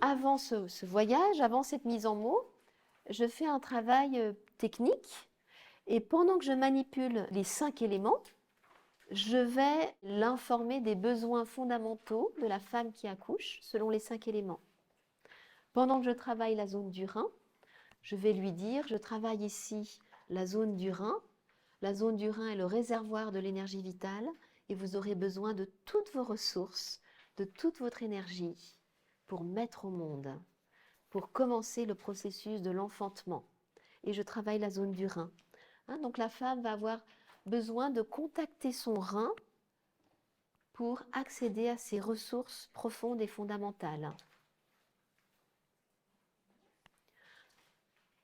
avant ce voyage, avant cette mise en mots, je fais un travail technique et pendant que je manipule les 5 éléments, je vais l'informer des besoins fondamentaux de la femme qui accouche selon les 5 éléments. Pendant que je travaille la zone du rein, je vais lui dire, je travaille ici la zone du rein. La zone du rein est le réservoir de l'énergie vitale et vous aurez besoin de toutes vos ressources, de toute votre énergie pour mettre au monde, pour commencer le processus de l'enfantement. Et je travaille la zone du rein. Donc la femme va avoir besoin de contacter son rein pour accéder à ses ressources profondes et fondamentales.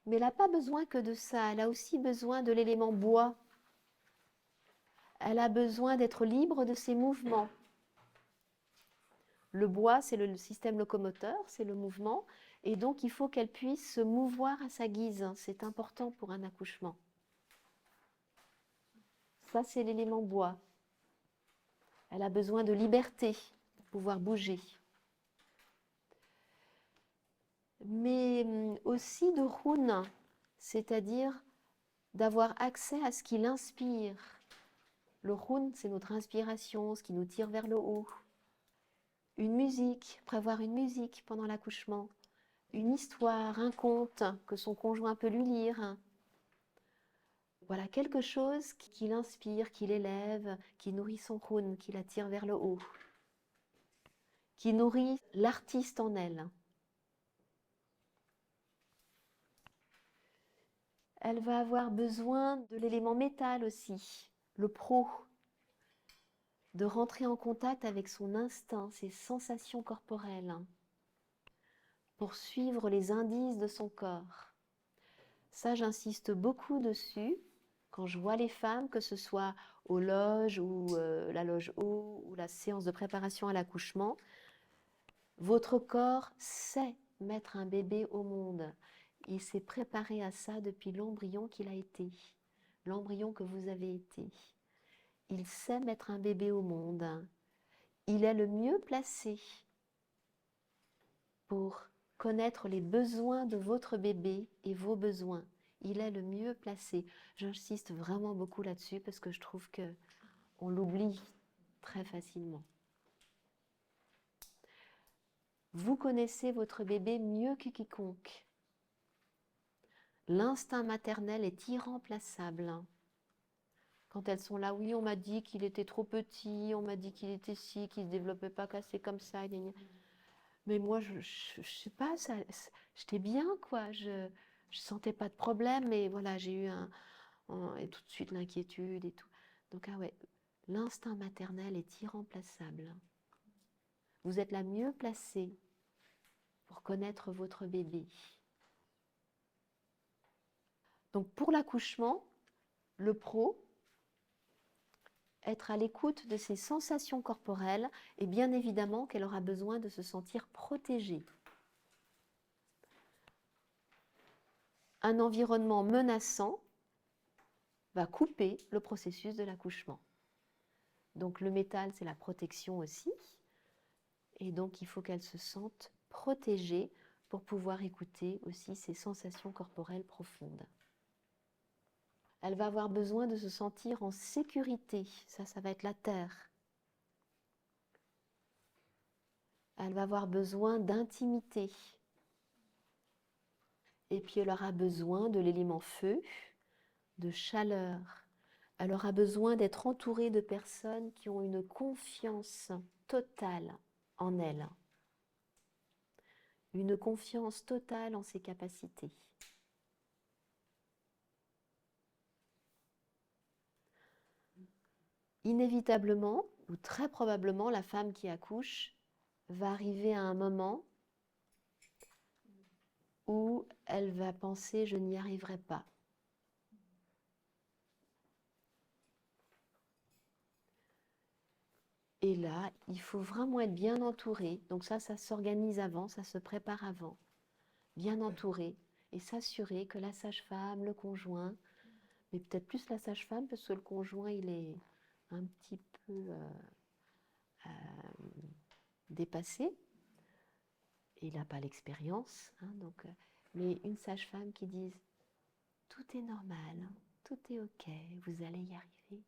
Mais elle n'a pas besoin que de ça, elle a aussi besoin de l'élément bois. Elle a besoin d'être libre de ses mouvements. Le bois, c'est le système locomoteur, c'est le mouvement, et donc il faut qu'elle puisse se mouvoir à sa guise. C'est important pour un accouchement. Ça, c'est l'élément bois. Elle a besoin de liberté pour pouvoir bouger. Mais aussi de rune, c'est-à-dire d'avoir accès à ce qui l'inspire. Le rune, c'est notre inspiration, ce qui nous tire vers le haut. Une musique, prévoir une musique pendant l'accouchement. Une histoire, un conte que son conjoint peut lui lire. Voilà, quelque chose qui l'inspire, qui l'élève, qui nourrit son rune, qui la tire vers le haut, qui nourrit l'artiste en elle. Elle va avoir besoin de l'élément métal aussi, le pro, de rentrer en contact avec son instinct, ses sensations corporelles, pour suivre les indices de son corps. Ça, j'insiste beaucoup dessus quand je vois les femmes, que ce soit aux loges ou la loge haut ou la séance de préparation à l'accouchement. Votre corps sait mettre un bébé au monde. Il s'est préparé à ça depuis l'embryon qu'il a été, l'embryon que vous avez été. Il sait mettre un bébé au monde. Il est le mieux placé pour connaître les besoins de votre bébé et vos besoins. Il est le mieux placé. J'insiste vraiment beaucoup là-dessus parce que je trouve qu'on l'oublie très facilement. Vous connaissez votre bébé mieux que quiconque. L'instinct maternel est irremplaçable. Quand elles sont là, oui, on m'a dit qu'il était trop petit, on m'a dit qu'il était ci, qu'il ne se développait pas cassé comme ça. Mais moi, je sais pas, j'étais bien, quoi. Je sentais pas de problème, mais voilà, j'ai eu et tout de suite l'inquiétude et tout. Donc, ah ouais, l'instinct maternel est irremplaçable. Vous êtes la mieux placée pour connaître votre bébé. Donc, pour l'accouchement, le pro, être à l'écoute de ses sensations corporelles et bien évidemment qu'elle aura besoin de se sentir protégée. Un environnement menaçant va couper le processus de l'accouchement. Donc le métal, c'est la protection aussi. Et donc il faut qu'elle se sente protégée pour pouvoir écouter aussi ses sensations corporelles profondes. Elle va avoir besoin de se sentir en sécurité. Ça va être la terre. Elle va avoir besoin d'intimité. Et puis elle aura besoin de l'élément feu, de chaleur. Elle aura besoin d'être entourée de personnes qui ont une confiance totale en elle. Une confiance totale en ses capacités. Inévitablement, ou très probablement, la femme qui accouche va arriver à un moment où elle va penser « je n'y arriverai pas ». Et là, il faut vraiment être bien entouré. Donc ça s'organise avant, ça se prépare avant. Bien entouré et s'assurer que la sage-femme, le conjoint, mais peut-être plus la sage-femme parce que le conjoint, il est un petit peu dépassé. il n'a pas l'expérience, hein, donc, mais une sage-femme qui dise tout est normal, tout est ok, vous allez y arriver.